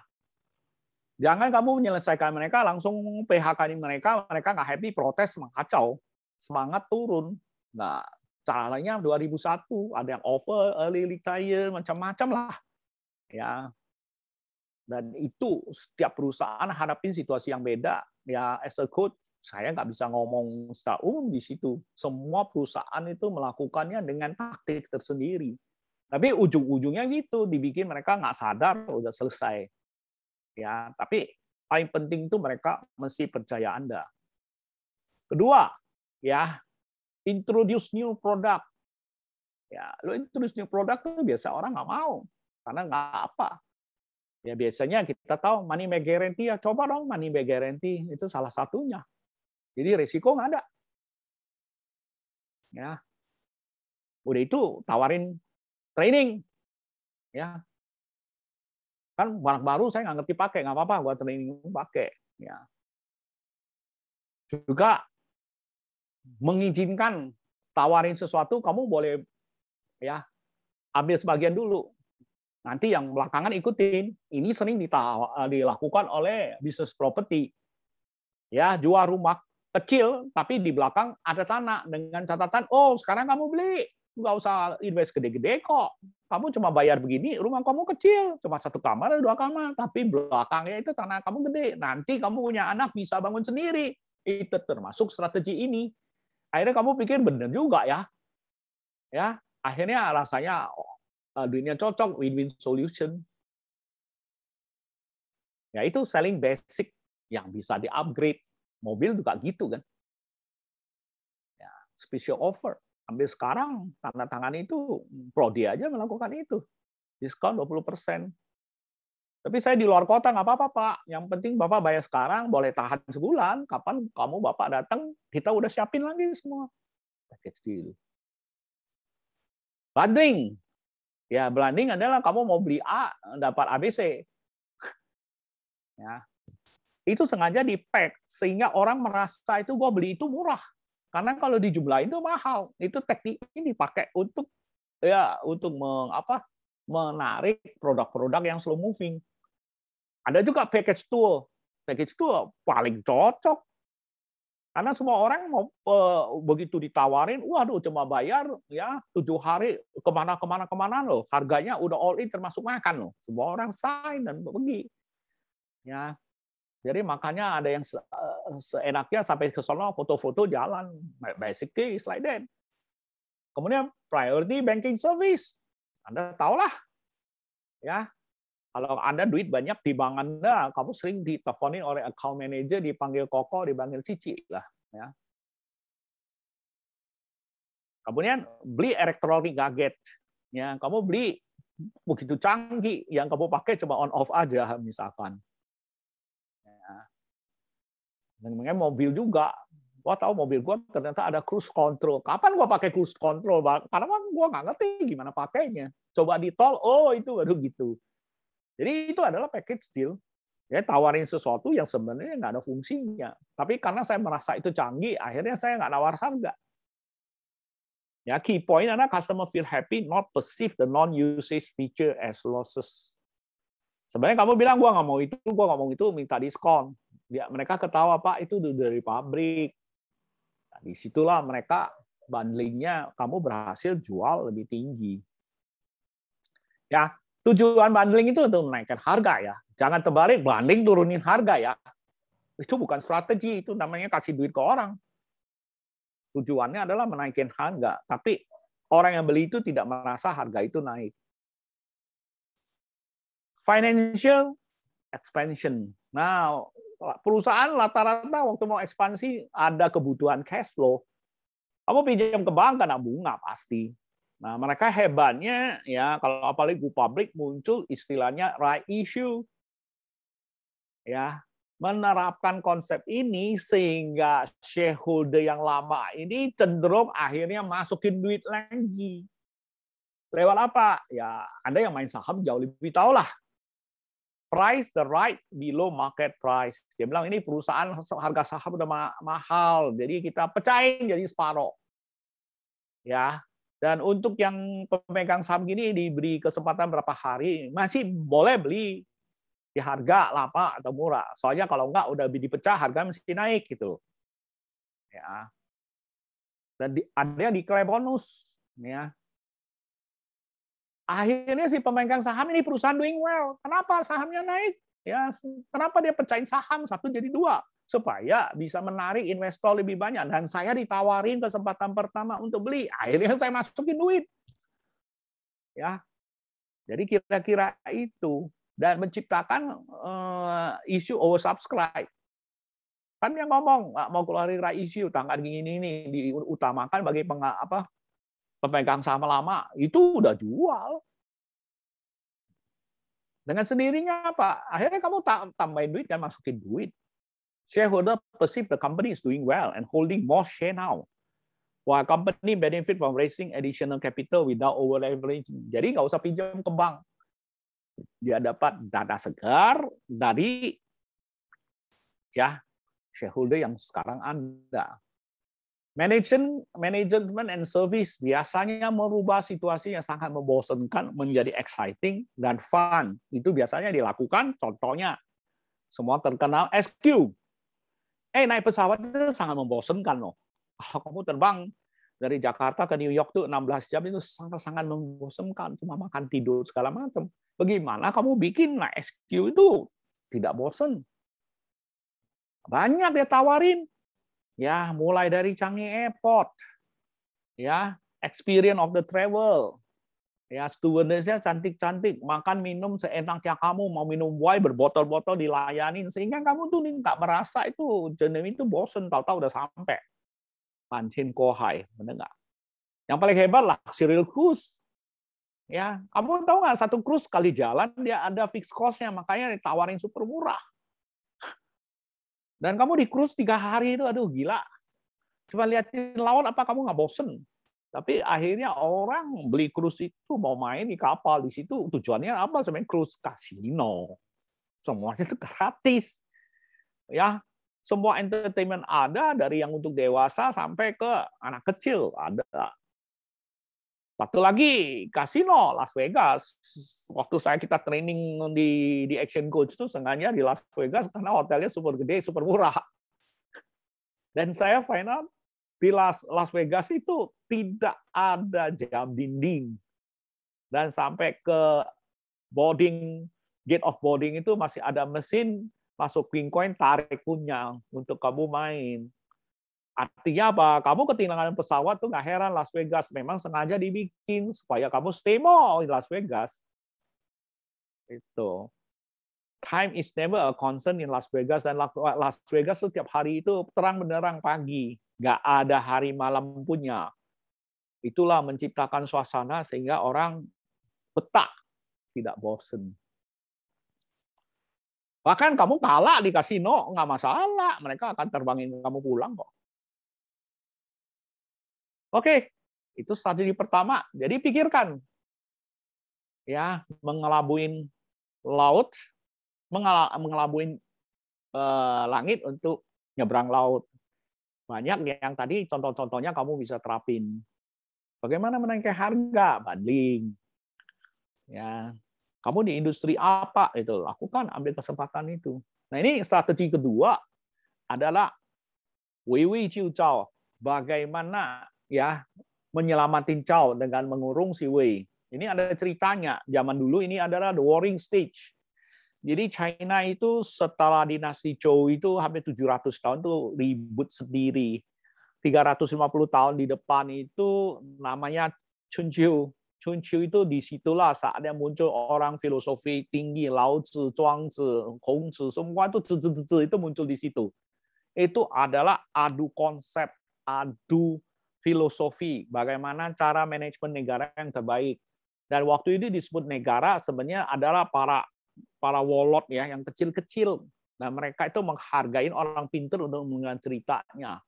Jangan kamu menyelesaikan mereka, langsung PHK-in mereka nggak happy, protes, mengacau. Semangat turun. Nah, caranya 2001, ada yang over, early retire, macam-macam lah. Ya. Dan itu setiap perusahaan hadapin situasi yang beda. Ya, as a coach, saya nggak bisa ngomong secara umum di situ. Semua perusahaan itu melakukannya dengan taktik tersendiri. Tapi ujung-ujungnya gitu, dibikin mereka nggak sadar, udah selesai. Ya, tapi paling penting itu mereka mesti percaya Anda. Kedua, ya, introduce new product. Ya, lu introduce new product tuh biasa orang nggak mau karena nggak apa. Ya biasanya kita tahu money back guarantee, ya coba dong money back guarantee, itu salah satunya. Jadi risiko nggak ada. Ya, udah itu tawarin training, ya kan barang baru saya nggak ngerti pakai, nggak apa-apa, gua training pakai. Ya, juga mengizinkan tawarin sesuatu, kamu boleh ya ambil sebagian dulu. Nanti yang belakangan ikutin. Ini sering dilakukan oleh bisnis properti. Ya, jual rumah kecil tapi di belakang ada tanah dengan catatan, oh sekarang kamu beli, nggak usah invest gede-gede kok. Kamu cuma bayar begini, rumah kamu kecil, cuma 1 kamar, 2 kamar, tapi belakangnya itu tanah kamu gede. Nanti kamu punya anak bisa bangun sendiri. Itu termasuk strategi ini. Akhirnya kamu pikir benar juga ya. Ya, akhirnya rasanya duitnya cocok, win-win solution. Ya itu selling basic yang bisa di-upgrade. Mobil juga gitu kan. Ya, special offer. Ambil sekarang, tanda tangan itu, Prodi aja melakukan itu. Diskon 20%. Tapi saya di luar kota, nggak apa-apa, Pak. Yang penting Bapak bayar sekarang, boleh tahan sebulan. Kapan kamu Bapak datang, kita udah siapin lagi semua. Package deal. Bundling. Ya, bundling adalah kamu mau beli A, dapat ABC. Ya. Itu sengaja di-pack, sehingga orang merasa itu gue beli itu murah. Karena kalau dijumlahin itu mahal. Itu teknik ini dipakai untuk menarik produk-produk yang slow moving. Ada juga package tour. Package tour paling cocok. Karena semua orang mau begitu ditawarin, waduh cuma bayar ya 7 hari kemana loh. Harganya udah all in termasuk makan loh. Semua orang sign dan pergi. Ya, jadi makanya ada yang seenaknya sampai ke sono foto-foto jalan. Basically it's like that. Kemudian priority banking service. Anda tahulah ya, kalau Anda duit banyak di bank Anda, kamu sering diteleponin oleh account manager, dipanggil Koko, dipanggil Cici lah ya. Kemudian beli elektronik gadget. Ya, kamu beli begitu canggih, yang kamu pakai cuma on off aja misalkan. Ya. Dan mobil juga. Gua tahu mobil gua ternyata ada cruise control. Kapan gua pakai cruise control, Bang? Karena gua nggak ngerti gimana pakainya. Coba di tol, oh itu baru gitu. Jadi itu adalah package deal. Ya tawarin sesuatu yang sebenarnya nggak ada fungsinya. Tapi karena saya merasa itu canggih, akhirnya saya nggak nawar harga. Ya, key point adalah customer feel happy, not perceive the non-usage feature as losses. Sebenarnya kamu bilang gua nggak mau itu, minta diskon. Ya, mereka ketawa, Pak, itu dari pabrik. Nah, disitulah mereka bundlingnya kamu berhasil jual lebih tinggi. Ya, tujuan bundling itu untuk menaikkan harga ya. Jangan terbalik bundling turunin harga ya. Itu bukan strategi, itu namanya kasih duit ke orang. Tujuannya adalah menaikkan harga, tapi orang yang beli itu tidak merasa harga itu naik. Financial expansion. Nah, perusahaan rata-rata waktu mau ekspansi ada kebutuhan cash flow. Kamu pinjam ke bank kena bunga pasti. Nah, mereka hebatnya ya kalau apalagi go public muncul istilahnya right issue. Ya, menerapkan konsep ini sehingga shareholder yang lama ini cenderung akhirnya masukin duit lagi. Lewat apa? Ya, Anda yang main saham jauh lebih tahu lah. Price the right below market price. Dia bilang ini perusahaan harga saham udah mahal, jadi kita pecahin jadi separoh. Ya, dan untuk yang pemegang saham gini diberi kesempatan berapa hari, masih boleh beli di harga lama atau murah. Soalnya kalau enggak udah dipecah harga mesti naik gitu. Ya. Dan ada yang diklaim bonus ya. Akhirnya si pemegang saham ini perusahaan doing well. Kenapa sahamnya naik? Ya, kenapa dia pecahin saham satu jadi 2? Supaya bisa menarik investor lebih banyak dan saya ditawarin kesempatan pertama untuk beli. Akhirnya saya masukin duit. Ya. Jadi kira-kira itu dan menciptakan isu oversubscribe. Kan yang ngomong mau keluarin right issue tanggal gini ini diutamakan bagi pemegang saham lama itu udah jual. Dengan sendirinya apa? Akhirnya kamu tambahin duit kan, masukin duit. Shareholder perceive the company is doing well and holding more share now. While company benefit from raising additional capital without over leveraging. Jadi nggak usah pinjam ke bank. Dia dapat dana segar dari shareholder yang sekarang ada. Management and service biasanya merubah situasi yang sangat membosankan menjadi exciting dan fun. Itu biasanya dilakukan, contohnya semua terkenal SQ. Naik pesawat itu sangat membosankan loh. Kalau kamu terbang dari Jakarta ke New York tuh 16 jam itu sangat-sangat membosankan, cuma makan tidur segala macam. Bagaimana kamu bikin naik SQ itu tidak bosan? Banyak dia tawarin. Ya, mulai dari Changi Airport, ya, experience of the travel, ya, stewardess-nya cantik-cantik, makan minum seenaknya kamu, mau minum wine berbotol-botol dilayanin, sehingga kamu tuh nggak merasa itu jenis itu bosen, tahu-tahu udah sampai. Pancin Kohai, bener nggak? Yang paling hebat lah, Cyril Cruise. Ya, kamu tahu nggak satu cruise kali jalan dia ada fixed cost-nya, makanya ditawarin super murah. Dan kamu di cruise 3 hari itu, aduh gila. Cuma liatin laut apa kamu nggak bosen? Tapi akhirnya orang beli cruise itu mau main di kapal di situ tujuannya apa? Sebenarnya cruise kasino. Semuanya itu gratis. Ya, semua entertainment ada dari yang untuk dewasa sampai ke anak kecil ada. Satu lagi kasino Las Vegas. Waktu kita training di Action Coach itu sengaja di Las Vegas karena hotelnya super gede, super murah. Dan saya find out di Las Vegas itu tidak ada jam dinding. Dan sampai ke gate of boarding itu masih ada mesin masukin koin, tarik punya untuk kamu main. Artinya apa? Kamu ketinggalan pesawat tuh nggak heran, Las Vegas memang sengaja dibikin supaya kamu stay more di Las Vegas. Itu. Time is never a concern in Las Vegas, dan Las Vegas tuh tiap hari itu terang benderang pagi, nggak ada hari malam punya. Itulah menciptakan suasana sehingga orang betah, tidak bosen. Bahkan kamu kalah di kasino nggak masalah, mereka akan terbangin kamu pulang kok. Oke, itu strategi pertama. Jadi pikirkan, ya, mengelabuin laut, mengelabuin langit untuk nyebrang laut. Banyak yang tadi contoh-contohnya kamu bisa terapin. Bagaimana menaikkan harga? Bundling. Ya, kamu di industri apa itu lakukan, ambil kesempatan itu. Nah ini strategi kedua adalah Wei Wei Jiu Zhao. Bagaimana ya menyelamatin Zhao dengan mengurung si Wei. Ini ada ceritanya. Zaman dulu ini adalah the warring stage. Jadi China itu setelah dinasti Zhou itu hampir 700 tahun tuh ribut sendiri. 350 tahun di depan itu namanya Chunqiu. Chunqiu itu disitulah saatnya muncul orang filosofi tinggi, Lao Tzu, Zhuangzi, Hongzi, semua itu muncul di situ. Itu adalah adu konsep, adu filosofi, bagaimana cara manajemen negara yang terbaik. Dan waktu itu disebut negara sebenarnya adalah para wolot ya yang kecil-kecil. Nah, mereka itu menghargai orang pintar untuk mengenal ceritanya.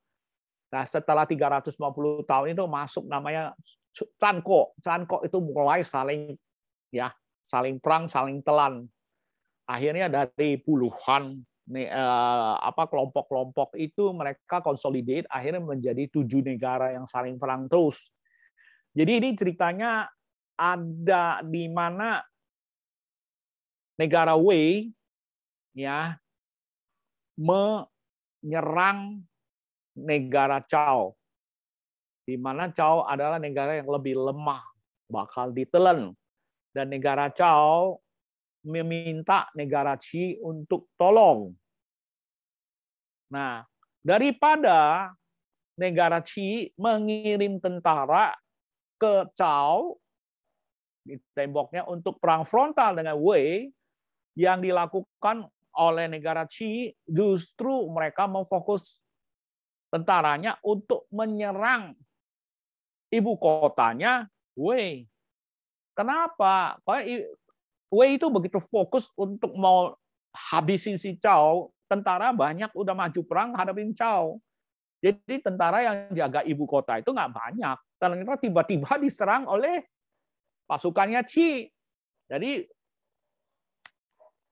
Nah, setelah 350 tahun itu masuk namanya Canko. Canko itu mulai saling perang, saling telan. Akhirnya dari puluhan kelompok-kelompok itu mereka consolidate akhirnya menjadi 7 negara yang saling perang terus. Jadi ini ceritanya ada di mana negara Wei ya menyerang negara Zhao, di mana Zhao adalah negara yang lebih lemah, bakal ditelan, dan negara Zhao meminta negara Qi untuk tolong. Nah, daripada negara Qi mengirim tentara ke Zhao di temboknya untuk perang frontal dengan Wei, yang dilakukan oleh negara Qi justru mereka memfokus tentaranya untuk menyerang ibu kotanya Wei. Kenapa? Wei itu begitu fokus untuk mau habisin si Cao, tentara banyak udah maju perang hadapin Cao. Jadi tentara yang jaga ibu kota itu nggak banyak. Ternyata tiba-tiba diserang oleh pasukannya Qi. Jadi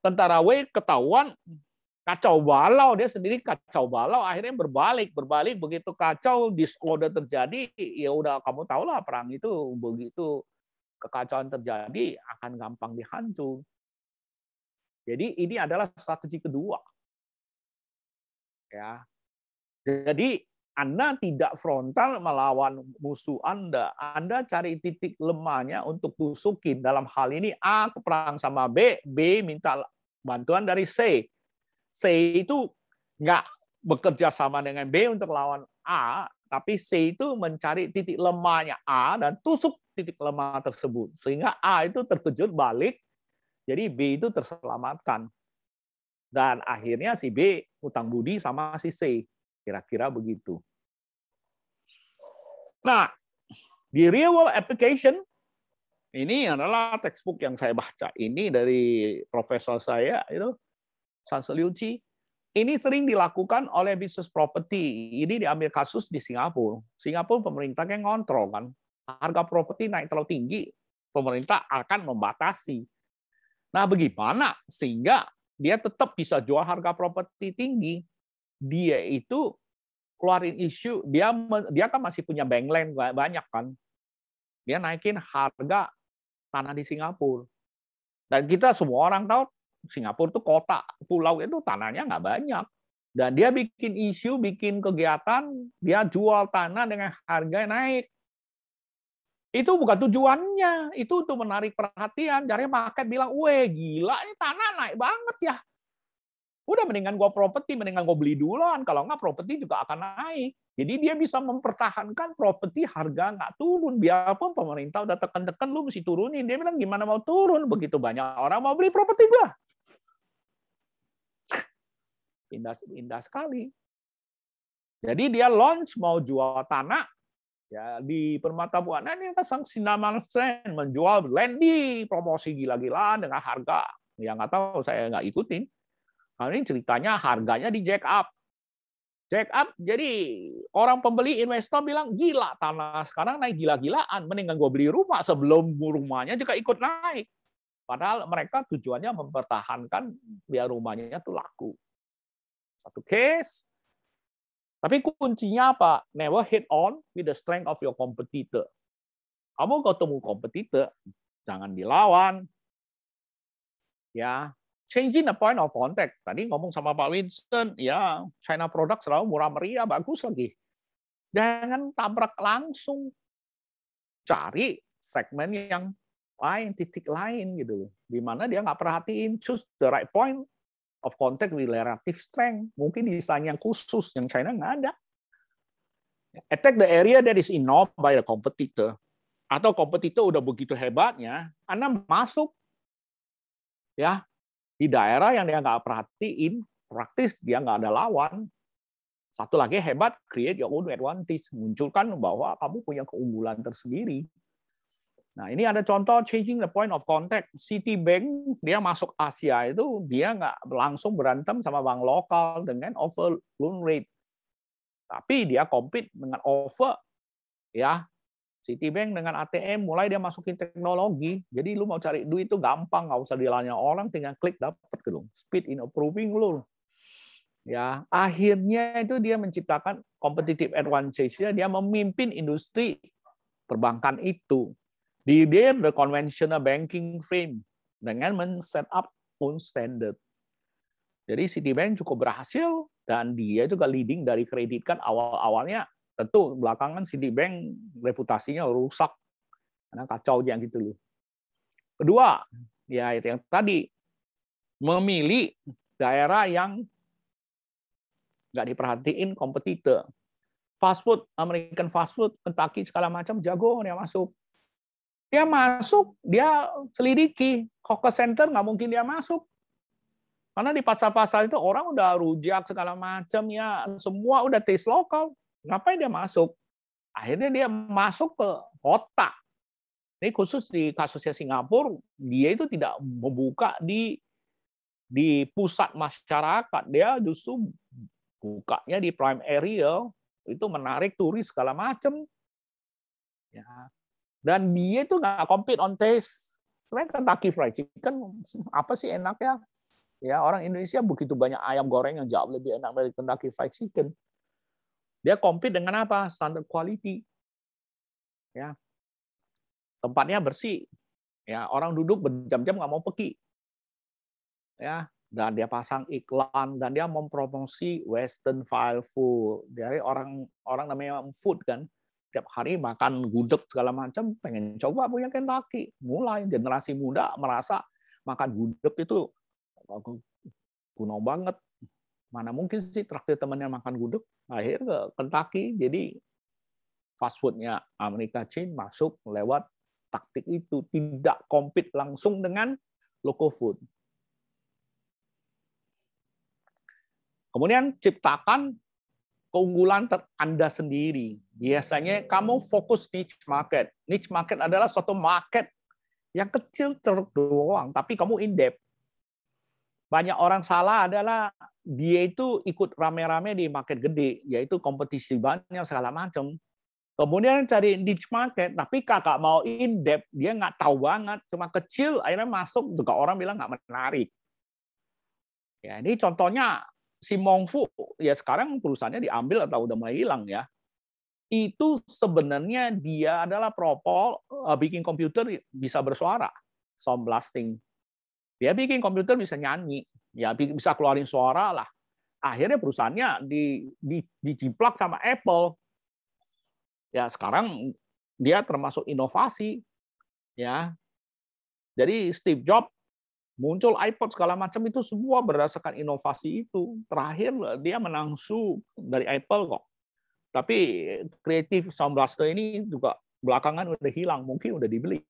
tentara Wei ketahuan kacau balau, dia sendiri kacau balau, akhirnya berbalik begitu kacau, disorder terjadi, ya udah kamu tahulah perang itu begitu kekacauan terjadi akan gampang dihancur. Jadi ini adalah strategi kedua. Ya. Jadi Anda tidak frontal melawan musuh Anda. Anda cari titik lemahnya untuk tusukin. Dalam hal ini A perang sama B, B minta bantuan dari C. C itu nggak bekerja sama dengan B untuk lawan A, tapi C itu mencari titik lemahnya A dan tusuk titik lemah tersebut. Sehingga A itu terkejut balik, jadi B itu terselamatkan. Dan akhirnya si B utang budi sama si C. Kira-kira begitu. Nah, di real world application, ini adalah textbook yang saya baca. Ini dari profesor saya, itu San Liu Qi. Ini sering dilakukan oleh bisnis properti. Ini diambil kasus di Singapura. Singapura pemerintahnya ngontrol kan. Harga properti naik terlalu tinggi, pemerintah akan membatasi. Nah, bagaimana sehingga dia tetap bisa jual harga properti tinggi? Dia itu keluarin isu, dia kan masih punya bank land banyak kan. Dia naikin harga tanah di Singapura. Dan kita semua orang tahu Singapura itu kota, pulau itu tanahnya nggak banyak. Dan dia bikin isu, bikin kegiatan, dia jual tanah dengan harga naik. Itu bukan tujuannya, itu untuk menarik perhatian. Jadi market bilang, weh gila ini tanah naik banget ya. Udah mendingan gue properti, mendingan gue beli duluan. Kalau nggak properti juga akan naik. Jadi dia bisa mempertahankan properti harga nggak turun. Biarpun pemerintah udah tekan-tekan, lu mesti turunin. Dia bilang gimana mau turun? Begitu banyak orang mau beli properti gue. Indah sekali. Jadi dia launch mau jual tanah ya di Permata Buana ini pasang Sinaman Trend menjual land di promosi gila-gilaan dengan harga yang nggak tahu, saya nggak ikutin. Nah, ini ceritanya harganya di jack up. Jack up, jadi orang pembeli investor bilang, gila tanah sekarang naik gila-gilaan, mendingan gue beli rumah sebelum rumahnya juga ikut naik. Padahal mereka tujuannya mempertahankan biar rumahnya itu laku. Satu case. Tapi kuncinya apa? Never hit on with the strength of your competitor. Kamu ketemu kompetitor, jangan dilawan. Ya, changing the point of contact. Tadi ngomong sama Pak Winston, ya China product selalu murah meriah, bagus lagi. Jangan tabrak langsung. Cari segmen yang lain, titik lain gitu. Di mana dia nggak perhatiin, choose the right point of contact with relative strength. Mungkin desain yang khusus, yang China nggak ada. Attack the area that is ignored by the competitor. Atau kompetitor udah begitu hebatnya, Anda masuk ya di daerah yang dia nggak perhatiin, praktis dia nggak ada lawan. Satu lagi hebat, create your own advantage, munculkan bahwa kamu punya keunggulan tersendiri. Nah, ini ada contoh changing the point of contact. Citibank dia masuk Asia itu dia nggak langsung berantem sama bank lokal dengan over loan rate, tapi dia compete dengan over ya. Citibank dengan ATM mulai dia masukin teknologi. Jadi lu mau cari duit itu gampang, nggak usah dilanya orang, tinggal klik dapat gitu. Speed in approving lu. Ya, akhirnya itu dia menciptakan competitive advantage-nya, dia memimpin industri perbankan itu. Di the conventional banking frame dengan men-set up own standard. Jadi Citibank cukup berhasil dan dia juga leading dari kredit kan awal-awalnya. Tentu belakangan Citibank reputasinya rusak karena kacau yang gitu loh. Kedua, ya itu yang tadi memilih daerah yang nggak diperhatiin kompetitor. Fast food, American fast food, Kentucky segala macam jago dia masuk. Dia masuk, dia selidiki. Hawker Center nggak mungkin dia masuk. Karena di pasar-pasar itu orang udah rujak segala macam ya, semua udah taste lokal. Ngapain dia masuk? Akhirnya dia masuk ke kota. Ini khusus di kasusnya Singapura, dia itu tidak membuka di pusat masyarakat, dia justru bukanya di prime area, itu menarik turis segala macam. Ya. Dan dia itu nggak compete on taste. Sebenarnya Kentucky Fried Chicken apa sih enaknya? Ya, orang Indonesia begitu banyak ayam goreng yang jauh lebih enak dari Kentucky Fried Chicken. Dia compete dengan apa? Standar quality. Ya. Tempatnya bersih. Ya, orang duduk berjam-jam nggak mau pergi. Ya, dan dia pasang iklan dan dia mempromosi Western file food. Dari orang namanya food kan, tiap hari makan gudeg segala macam, pengen coba punya Kentucky. Mulai generasi muda merasa makan gudeg itu kuno banget. Mana mungkin sih traktir temannya makan gudeg. Akhirnya ke Kentucky, jadi fast foodnya Amerika Cina masuk lewat taktik itu, tidak compete langsung dengan local food. Kemudian ciptakan keunggulan Anda sendiri. Biasanya kamu fokus niche market. Niche market adalah suatu market yang kecil ceruk doang, tapi kamu in-depth. Banyak orang salah adalah dia itu ikut rame-rame di market gede, yaitu kompetisi banyak segala macam. Kemudian cari niche market, tapi kakak mau in-depth, dia nggak tahu banget, cuma kecil, akhirnya masuk, juga orang bilang nggak menarik. Ya, ini contohnya si Mongfu, ya sekarang perusahaannya diambil atau udah mulai hilang ya. Itu sebenarnya dia adalah propol bikin komputer bisa bersuara, sound blasting. Dia bikin komputer bisa nyanyi, ya bisa keluarin suara lah. Akhirnya perusahaannya dijiplak sama Apple. Ya sekarang dia termasuk inovasi, ya. Jadi Steve Jobs muncul iPod segala macam itu semua berdasarkan inovasi itu. Terakhir dia menang SU dari Apple kok. Tapi kreatif Sound Blaster ini juga belakangan udah hilang, mungkin udah dibeli.